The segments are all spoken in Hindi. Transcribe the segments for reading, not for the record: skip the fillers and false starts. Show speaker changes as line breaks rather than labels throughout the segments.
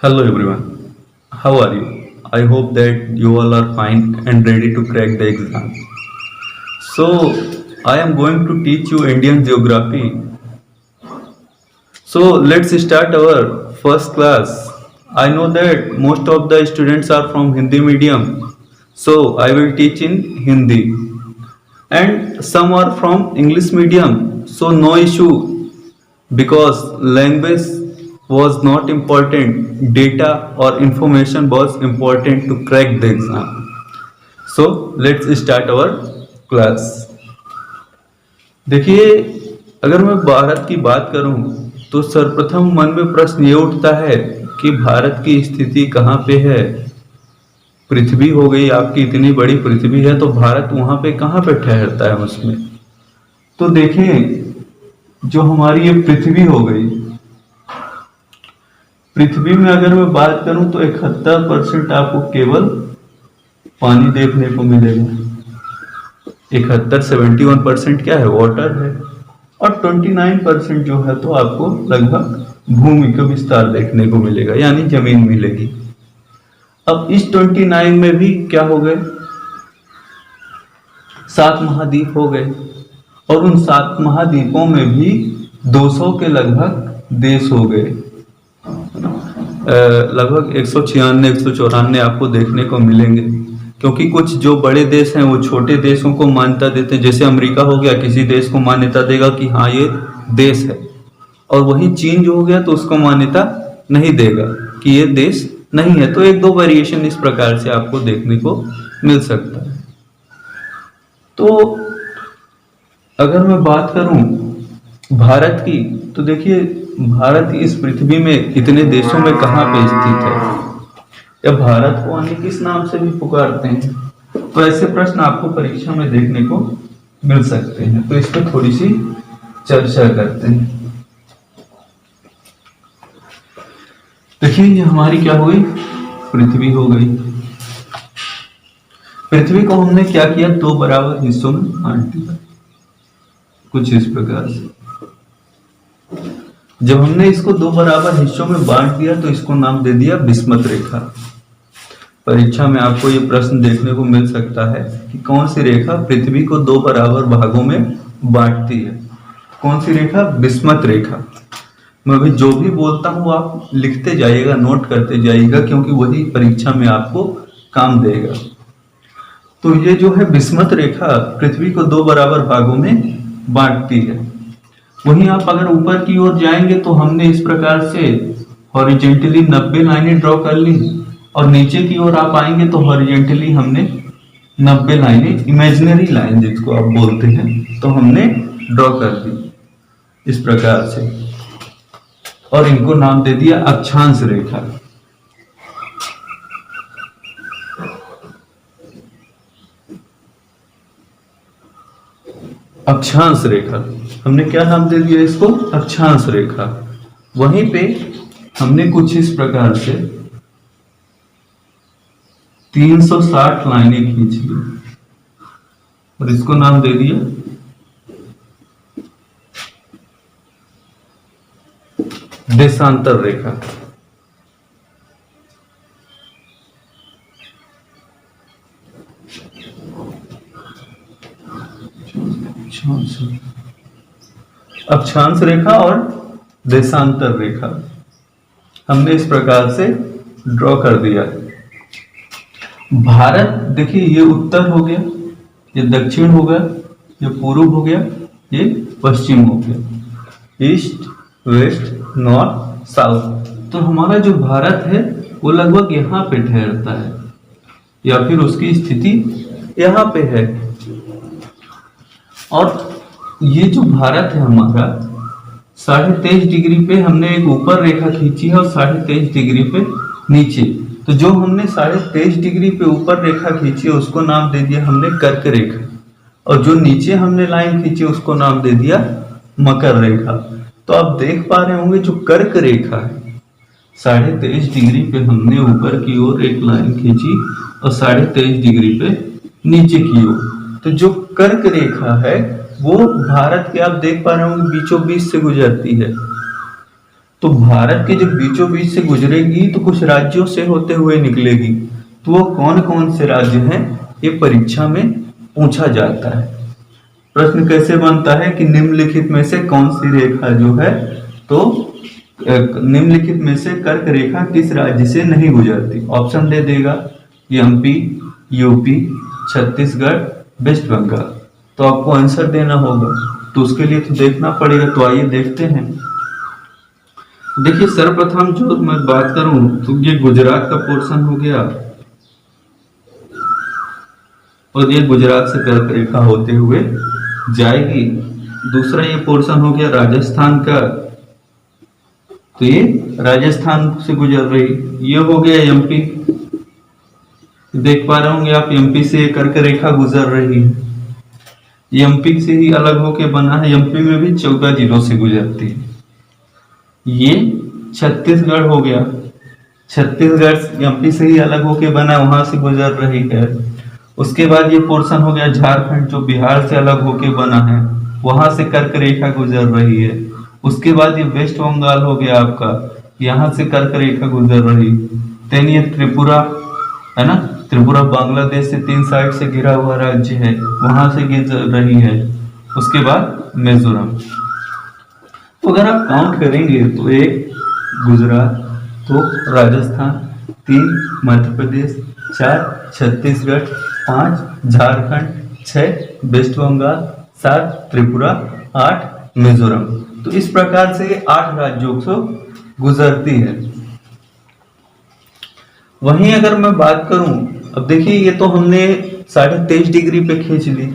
Hello everyone, how are you? I hope that you all are fine and ready to crack the exam. So, I am going to teach you Indian geography. So, let's start our first class. I know that most of the students are from Hindi medium, so I will teach in Hindi. And some are from English medium, so no issue because language was not important, data or information was important to crack the exam. So let's start our class. देखिए, अगर मैं भारत की बात करूं तो सर्वप्रथम मन में प्रश्न ये उठता है कि भारत की स्थिति कहाँ पे है। पृथ्वी हो गई आपकी, इतनी बड़ी पृथ्वी है तो भारत वहां पे कहाँ पे ठहरता है उसमें। तो देखें, जो हमारी ये पृथ्वी हो गई, पृथ्वी में अगर मैं बात करूं तो 71% आपको केवल पानी देखने को मिलेगा। 71-71% क्या है, वाटर है। और 29% जो है तो आपको लगभग भूमि का विस्तार देखने को मिलेगा, यानी जमीन मिलेगी। अब इस 29 में भी क्या हो गए, 7 महाद्वीप हो गए और उन 7 महाद्वीपों में भी 200 के लगभग देश हो गए। लगभग 196-194 आपको देखने को मिलेंगे, क्योंकि कुछ जो बड़े देश हैं वो छोटे देशों को मान्यता देते हैं। जैसे अमेरिका हो गया, किसी देश को मान्यता देगा कि हाँ ये देश है, और वही चीन जो हो गया तो उसको मान्यता नहीं देगा कि ये देश नहीं है। तो एक दो वेरिएशन इस प्रकार से आपको देखने को मिल सकता है। तो अगर मैं बात करूं भारत की, तो देखिए भारत इस पृथ्वी में इतने देशों में कहाँ पे स्थित है, या भारत को अन्य किस नाम से भी पुकारते हैं। तो ऐसे प्रश्न आपको परीक्षा में देखने को मिल सकते हैं, तो इस पर थोड़ी सी चर्चा करते हैं। देखिए, ये हमारी क्या हो गई, पृथ्वी हो गई। पृथ्वी को हमने क्या किया, 2 बराबर हिस्सों में बांट दिया, कुछ इस प्रकार से। जब हमने इसको 2 बराबर हिस्सों में बांट दिया तो इसको नाम दे दिया विषमत रेखा। परीक्षा में आपको ये प्रश्न देखने को मिल सकता है कि कौन सी रेखा पृथ्वी को 2 बराबर भागों में बांटती है। कौन सी रेखा, विषमत रेखा। मैं भी जो भी बोलता हूँ आप लिखते जाइएगा, नोट करते जाइएगा, क्योंकि वही परीक्षा में आपको काम देगा। तो ये जो है विषमत रेखा पृथ्वी को 2 बराबर भागों में बांटती है। वहीं आप अगर ऊपर की ओर जाएंगे तो हमने इस प्रकार से हॉरिजेंटली 90 लाइनें ड्रॉ कर ली, और नीचे की ओर आप आएंगे तो हॉरिजेंटली हमने 90 लाइनें, इमेजिनरी लाइन जिसको आप बोलते हैं, तो हमने ड्रॉ कर दी इस प्रकार से, और इनको नाम दे दिया अक्षांश रेखा। अक्षांश रेखा हमने क्या नाम दे दिया इसको, अक्षांश रेखा। वहीं पे हमने कुछ इस प्रकार से 360 लाइनें खींच ली और इसको नाम दे दिया देशांतर रेखा। अक्षांश रेखा और देशांतर रेखा हमने इस प्रकार से ड्रॉ कर दिया। भारत देखिए, ये उत्तर हो गया, ये दक्षिण हो गया, ये पूर्व हो गया, ये पश्चिम हो गया, ईस्ट वेस्ट नॉर्थ साउथ। तो हमारा जो भारत है वो लगभग यहाँ पे ठहरता है, या फिर उसकी स्थिति यहाँ पे है। और ये जो भारत है हमारा 23.5 डिग्री पे हमने एक ऊपर रेखा खींची है और 23.5 डिग्री पे नीचे। तो जो हमने 23.5 डिग्री पे ऊपर रेखा खींची है उसको नाम दे दिया हमने कर्क रेखा, और जो नीचे हमने लाइन खींची उसको नाम दे दिया मकर रेखा। तो आप देख पा रहे होंगे जो कर्क रेखा है 23.5 डिग्री पे हमने ऊपर की ओर एक लाइन खींची और 23.5 डिग्री पे नीचे की ओर। तो जो कर्क रेखा है वो भारत के, आप देख पा रहे होंगे, बीचों बीच से गुजरती है। तो तो भारत के जब बीचों बीच से गुजरेगी तो कुछ राज्यों से होते हुए निकलेगी। तो वो कौन कौन से राज्य हैं, ये परीक्षा में पूछा जाता है। प्रश्न कैसे बनता है कि निम्नलिखित में से कौन सी रेखा जो है, तो निम्नलिखित में से कर्क रेखा किस राज्य से नहीं गुजरती। ऑप्शन दे देगा एमपी, यूपी, छत्तीसगढ़, वेस्ट बंगाल। तो आपको आंसर देना होगा, तो उसके लिए तो देखना पड़ेगा। तो आइए देखते हैं। देखिए सर्वप्रथम जो मैं बात करूं तो ये गुजरात का पोर्शन हो गया, और ये गुजरात से कर्क रेखा होते हुए जाएगी। दूसरा ये पोर्शन हो गया राजस्थान का, तो ये राजस्थान से गुजर रही। ये हो गया एमपी, देख पा रहे होंगे आप एमपी से कर्क रेखा गुजर रही है। एमपी से ही अलग होके बना है, एमपी में भी 14 जिलों से गुजरती है। ये छत्तीसगढ़ हो गया, छत्तीसगढ़ एमपी से ही अलग होके बना, वहां से गुजर रही है। उसके बाद ये पोर्शन हो गया झारखंड, जो बिहार से अलग होके बना है, वहां से कर्क रेखा गुजर रही है। उसके बाद ये वेस्ट बंगाल हो गया आपका, यहाँ से कर्क रेखा गुजर रही। देन ये त्रिपुरा है ना, त्रिपुरा बांग्लादेश से 3 साइड से घिरा हुआ राज्य है, वहां से गुजर रही है। उसके बाद मिजोरम। तो अगर आप काउंट करेंगे तो 1 गुजरात, 2 राजस्थान, 3 मध्य प्रदेश, 4 छत्तीसगढ़, 5 झारखंड, 6 वेस्ट बंगाल, 7 त्रिपुरा, 8 मिजोरम। तो इस प्रकार से 8 राज्यों से गुजरती है। वहीं अगर मैं बात करूं, अब देखिए ये तो हमने 23.5 डिग्री पे खींच ली।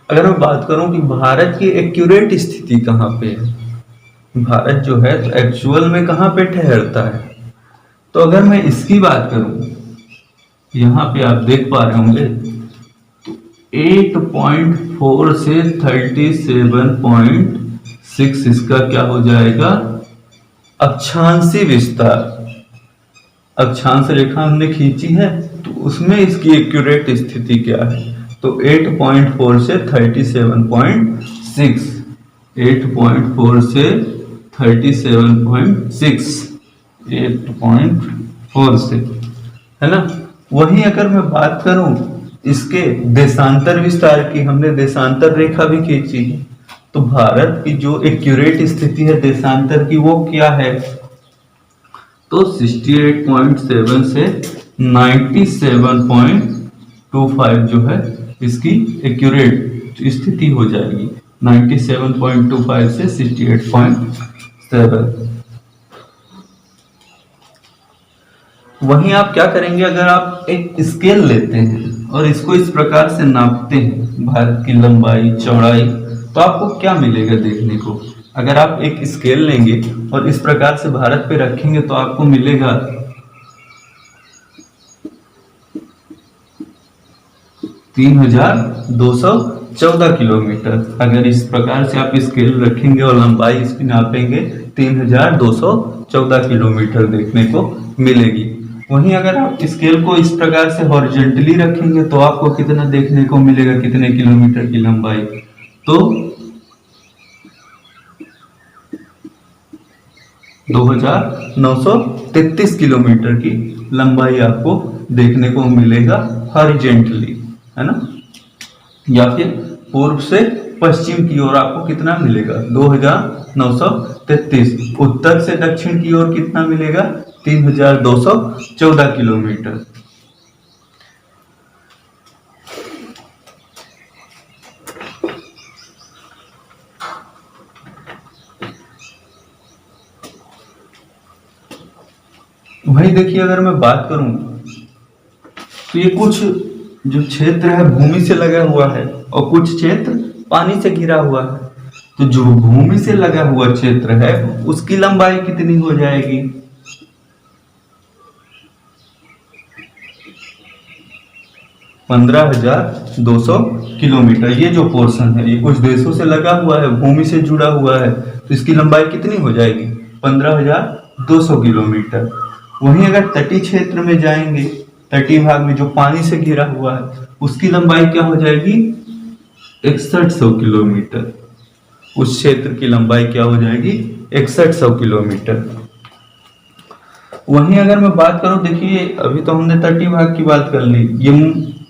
अगर मैं बात करूं कि भारत की एक्यूरेट स्थिति कहाँ पे है, भारत जो है तो एक्चुअल में कहाँ पे ठहरता है, तो अगर मैं इसकी बात करूं, यहाँ पे आप देख पा रहे होंगे 8.4 से 37.6 इसका क्या हो जाएगा, अक्षांशी विस्तार। अक्षांश रेखा हमने खींची है तो उसमें इसकी एक्यूरेट स्थिति क्या है, तो 8.4 से 37.6, 8.4 से 37.6, 8.4 से, है ना। वहीं अगर मैं बात करूं इसके देशांतर विस्तार की, हमने देशांतर रेखा भी खींची है, तो भारत की जो एक्यूरेट स्थिति है देशांतर की वो क्या है, तो 68.7 से 97.25 जो है इसकी एक्यूरेट स्थिति हो जाएगी, 97.25 से 68.7। वहीं आप क्या करेंगे, अगर आप एक स्केल लेते हैं और इसको इस प्रकार से नापते हैं, भारत की लंबाई चौड़ाई, तो आपको क्या मिलेगा देखने को। अगर आप एक स्केल लेंगे और इस प्रकार से भारत पे रखेंगे तो आपको मिलेगा 3214 किलोमीटर। अगर इस प्रकार से आप स्केल रखेंगे और लंबाई इसकी नापेंगे 3214 किलोमीटर देखने को मिलेगी। वहीं अगर आप स्केल को इस प्रकार से हॉरिजॉन्टली रखेंगे तो आपको कितना देखने को मिलेगा, कितने किलोमीटर की लंबाई, तो 2933 किलोमीटर की लंबाई आपको देखने को मिलेगा हॉरिजॉन्टली, है ना। या फिर पूर्व से पश्चिम की ओर आपको कितना मिलेगा, 2933। उत्तर से दक्षिण की ओर कितना मिलेगा, 3214 किलोमीटर। वही देखिए अगर मैं बात करूं तो ये कुछ जो क्षेत्र है भूमि से लगा हुआ है और कुछ क्षेत्र पानी से घिरा हुआ है। तो जो भूमि से लगा हुआ क्षेत्र है उसकी लंबाई कितनी हो जाएगी, 15,200 किलोमीटर। ये जो पोर्शन है ये कुछ देशों से लगा हुआ है, भूमि से जुड़ा हुआ है, तो इसकी लंबाई कितनी हो जाएगी, 15,200 किलोमीटर। वहीं अगर तटीय क्षेत्र में जाएंगे, तटीय भाग में जो पानी से घिरा हुआ है, उसकी लंबाई क्या हो जाएगी, 6100 किलोमीटर। उस क्षेत्र की लंबाई क्या हो जाएगी, 6100 किलोमीटर। वहीं अगर मैं बात करूं, देखिए अभी तो हमने तटीय भाग की बात कर ली, ये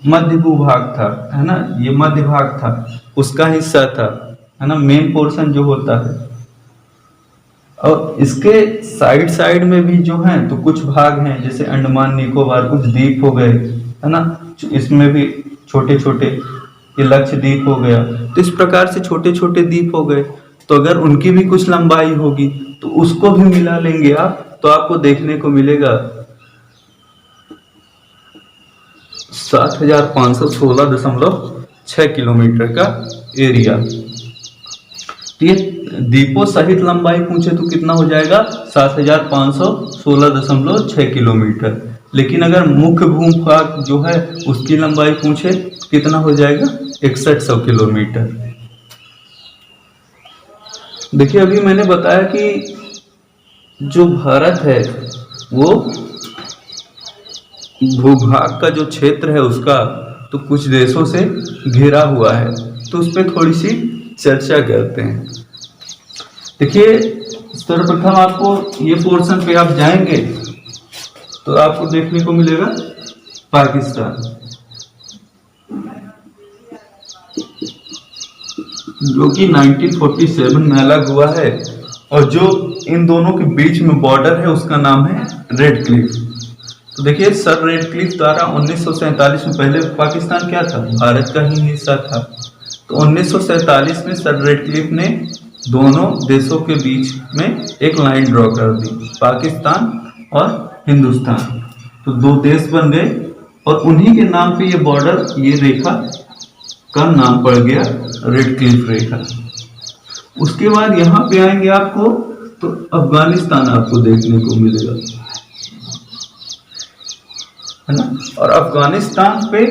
मध्य भूभाग था, है ना, ये मध्य भाग था, उसका हिस्सा था, है ना, मेन पोर्शन जो होता है। और इसके साइड साइड में भी जो है तो कुछ भाग हैं, जैसे अंडमान निकोबार, कुछ द्वीप हो गए, है ना, इसमें भी छोटे छोटे, ये लक्षद्वीप हो गया। तो इस प्रकार से छोटे छोटे द्वीप हो गए, तो अगर उनकी भी कुछ लंबाई होगी तो उसको भी मिला लेंगे आप, तो आपको देखने को मिलेगा 7516.6 किलोमीटर का एरिया। तो ये द्वीपों सहित लंबाई पूछे तो कितना हो जाएगा, 7516.6 किलोमीटर। लेकिन अगर मुख्य भूभाग जो है उसकी लंबाई पूछे कितना हो जाएगा, 6100 किलोमीटर। देखिए अभी मैंने बताया कि जो भारत है वो भूभाग का जो क्षेत्र है उसका तो कुछ देशों से घिरा हुआ है, तो उस पर थोड़ी सी चर्चा करते हैं। देखिए सर्वप्रथम आपको ये पोर्शन पे आप जाएंगे तो आपको देखने को मिलेगा पाकिस्तान, जो कि 1947 में अलग हुआ है, और जो इन दोनों के बीच में बॉर्डर है उसका नाम है रेड क्लिफ। तो देखिए सर रेड क्लिफ द्वारा 1947 में, पहले पाकिस्तान क्या था, भारत का ही हिस्सा था, तो 1947 में सर रेड क्लिफ ने दोनों देशों के बीच में एक लाइन ड्रॉ कर दी, पाकिस्तान और हिंदुस्तान, तो दो देश बन गए, और उन्हीं के नाम पे ये बॉर्डर, ये रेखा का नाम पड़ गया रेड क्लिफ रेखा। उसके बाद यहाँ पे आएंगे आपको तो अफगानिस्तान आपको देखने को मिलेगा, है ना, और अफगानिस्तान पे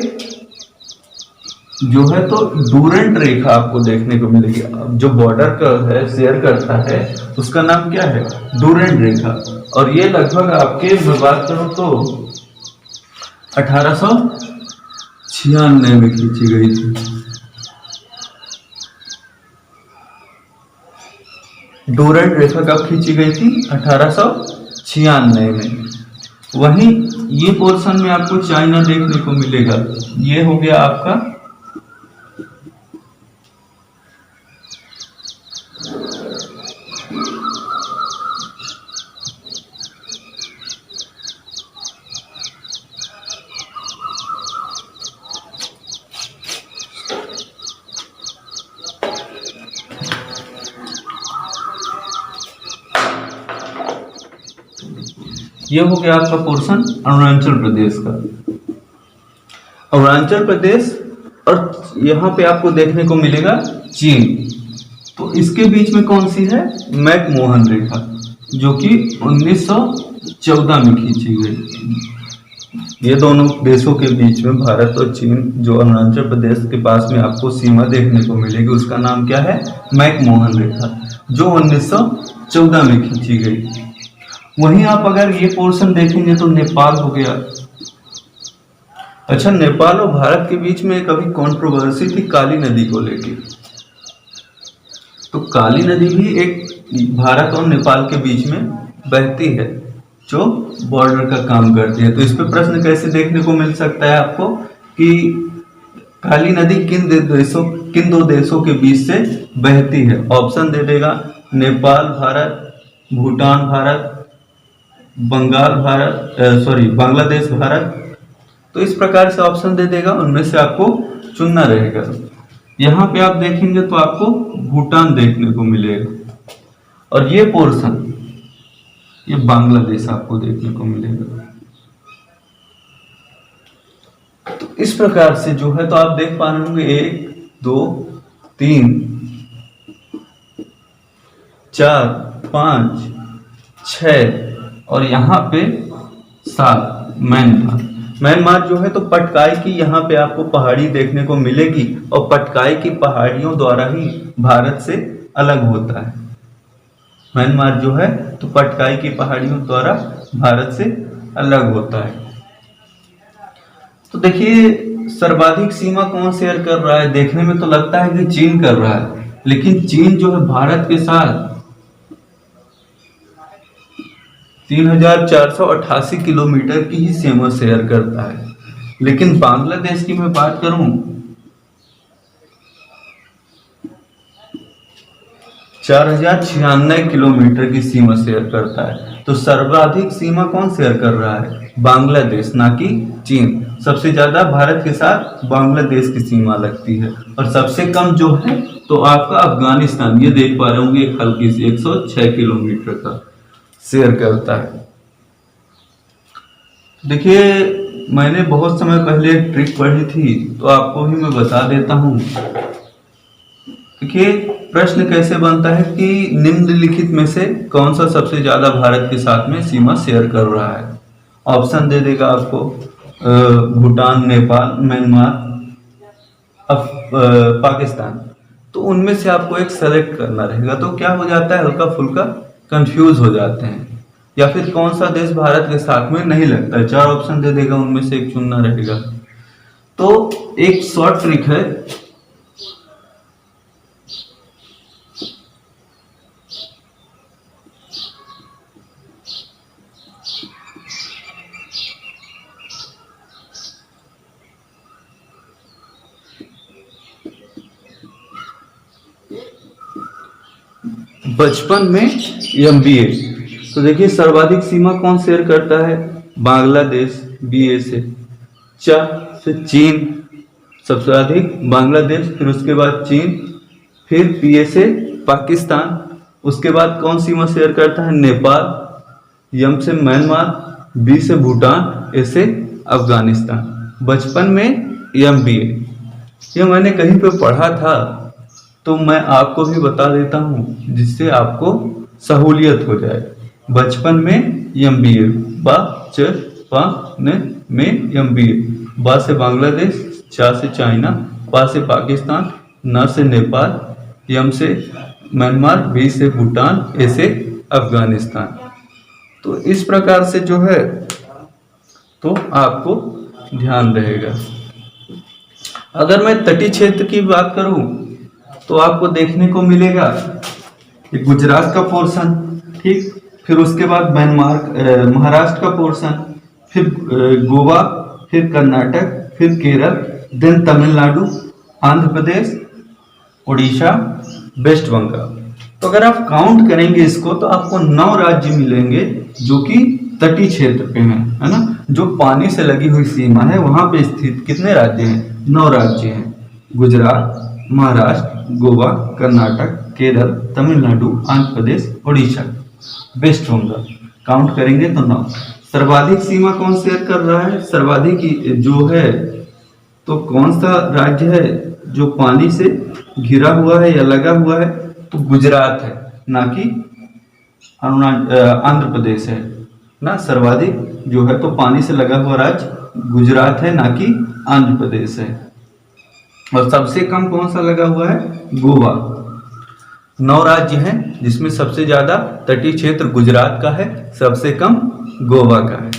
जो है तो डूरेंट रेखा आपको देखने को मिलेगी। अब जो बॉर्डर का है शेयर करता है उसका नाम क्या है, डूरेंट रेखा, और ये लगभग आपके, मैं बात करूं तो 1896 में खींची गई थी। डूरेंट रेखा कब खींची गई थी, 1896 में। वहीं ये पोर्शन में आपको चाइना देखने को मिलेगा, ये हो गया आपका ये हो गया आपका पोर्शन अरुणाचल प्रदेश का। अरुणाचल प्रदेश, और यहाँ पे आपको देखने को मिलेगा चीन, तो इसके बीच में कौन सी है, मैकमोहन रेखा, जो कि 1914 में खींची गई। ये दोनों देशों के बीच में भारत और चीन, जो अरुणाचल प्रदेश के पास में आपको सीमा देखने को मिलेगी उसका नाम क्या है, मैकमोहन रेखा, जो 1914 में खींची गई। वहीं आप अगर ये पोर्शन देखेंगे तो नेपाल हो गया। अच्छा, नेपाल और भारत के बीच में कभी कंट्रोवर्सी थी काली नदी को लेके, तो काली नदी भी एक भारत और नेपाल के बीच में बहती है, जो बॉर्डर का काम करती है। तो इस पे प्रश्न कैसे देखने को मिल सकता है आपको कि काली नदी किन दो देशों के बीच से बहती है। ऑप्शन दे देगा नेपाल भारत, भूटान भारत, बांग्लादेश भारत, तो इस प्रकार से ऑप्शन दे देगा, उनमें से आपको चुनना रहेगा। यहाँ पे आप देखेंगे तो आपको भूटान देखने को मिलेगा, और ये पोर्शन ये बांग्लादेश आपको देखने को मिलेगा। तो इस प्रकार से जो है तो आप देख पा रहे होंगे 1 2 3 4 5 6 और यहाँ पे 7 म्यांमार जो है तो पटकाई की यहाँ पे आपको पहाड़ी देखने को मिलेगी, और पटकाई की पहाड़ियों द्वारा ही भारत से अलग होता है। म्यांमार जो है तो पटकाई की पहाड़ियों द्वारा भारत से अलग होता है। तो देखिए सर्वाधिक सीमा कौन शेयर कर रहा है, देखने में तो लगता है कि चीन कर रहा है, लेकिन चीन जो है भारत के साथ 3488 किलोमीटर की ही सीमा शेयर करता है। लेकिन बांग्लादेश की मैं बात करूं, 4096 किलोमीटर की सीमा शेयर करता है। तो सर्वाधिक सीमा कौन शेयर कर रहा है? बांग्लादेश, ना कि चीन। सबसे ज्यादा भारत के साथ बांग्लादेश की सीमा लगती है, और सबसे कम जो है तो आपका अफगानिस्तान, ये देख पा रहे होंगे, एक हल्की सी 106 किलोमीटर का शेयर करता है। देखिए, मैंने बहुत समय पहले एक ट्रिक पढ़ी थी, तो आपको भी मैं बता देता हूं। देखिए, प्रश्न कैसे बनता है कि निम्नलिखित में से कौन सा सबसे ज्यादा भारत के साथ में सीमा शेयर कर रहा है। ऑप्शन दे देगा आपको, भूटान, नेपाल, म्यांमार, पाकिस्तान। तो उनमें से आपको एक सेलेक्ट करना रहेगा। तो क्या हो जाता है, हल्का फुल्का कंफ्यूज हो जाते हैं। या फिर कौन सा देश भारत के साथ में नहीं लगता है, 4 ऑप्शन दे देगा, उनमें से एक चुनना रहेगा। तो एक शॉर्ट ट्रिक है, बचपन में एमबीए। तो देखिए, सर्वाधिक सीमा कौन शेयर करता है? बांग्लादेश, बीए से। च से चीन, सबसे अधिक बांग्लादेश, फिर उसके बाद चीन, फिर पीए से पाकिस्तान। उसके बाद कौन सीमा शेयर करता है? नेपाल। यम से म्यांमार, बी से भूटान, ए से अफगानिस्तान। बचपन में एमबीए, ये मैंने कहीं पे पढ़ा था, तो मैं आपको भी बता देता हूं, जिससे आपको सहूलियत हो जाए। बचपन में एमबीए, बा च पा न में एमबीए। बा से बांग्लादेश, चा से चाइना, पा से पाकिस्तान, न से नेपाल, यम से म्यांमार, बी से भूटान, ए से अफगानिस्तान। तो इस प्रकार से जो है तो आपको ध्यान रहेगा। अगर मैं तटीय क्षेत्र की बात करूं, तो आपको देखने को मिलेगा कि गुजरात का पोर्शन, ठीक, फिर उसके बाद म्यांमार, महाराष्ट्र का पोर्शन, फिर गोवा, फिर कर्नाटक, फिर केरल, देन तमिलनाडु, आंध्र प्रदेश, उड़ीसा, वेस्ट बंगाल। तो अगर आप काउंट करेंगे इसको, तो आपको 9 राज्य मिलेंगे जो कि तटीय क्षेत्र पे हैं, है ना। जो पानी से लगी हुई सीमा है वहां पे स्थित कितने राज्य हैं? 9 राज्य हैं। गुजरात, महाराष्ट्र, गोवा, कर्नाटक, केरल, तमिलनाडु, आंध्र प्रदेश, उड़ीसा, वेस्ट बंगाल। काउंट करेंगे तो 9। सर्वाधिक सीमा कौन शेयर कर रहा है? सर्वाधिक जो है तो कौन सा राज्य है जो पानी से घिरा हुआ है या लगा हुआ है? तो गुजरात है, ना कि आंध्र प्रदेश है ना। सर्वाधिक जो है तो पानी से लगा हुआ राज्य गुजरात है, ना कि आंध्र प्रदेश है। और सबसे कम कौन सा लगा हुआ है? गोवा। 9 राज्य हैं जिसमें सबसे ज्यादा तटीय क्षेत्र गुजरात का है, सबसे कम गोवा का है।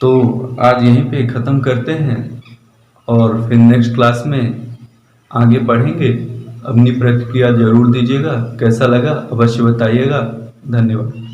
तो आज यहीं पे खत्म करते हैं, और फिर नेक्स्ट क्लास में आगे बढ़ेंगे। अपनी प्रतिक्रिया जरूर दीजिएगा, कैसा लगा अवश्य बताइएगा। धन्यवाद।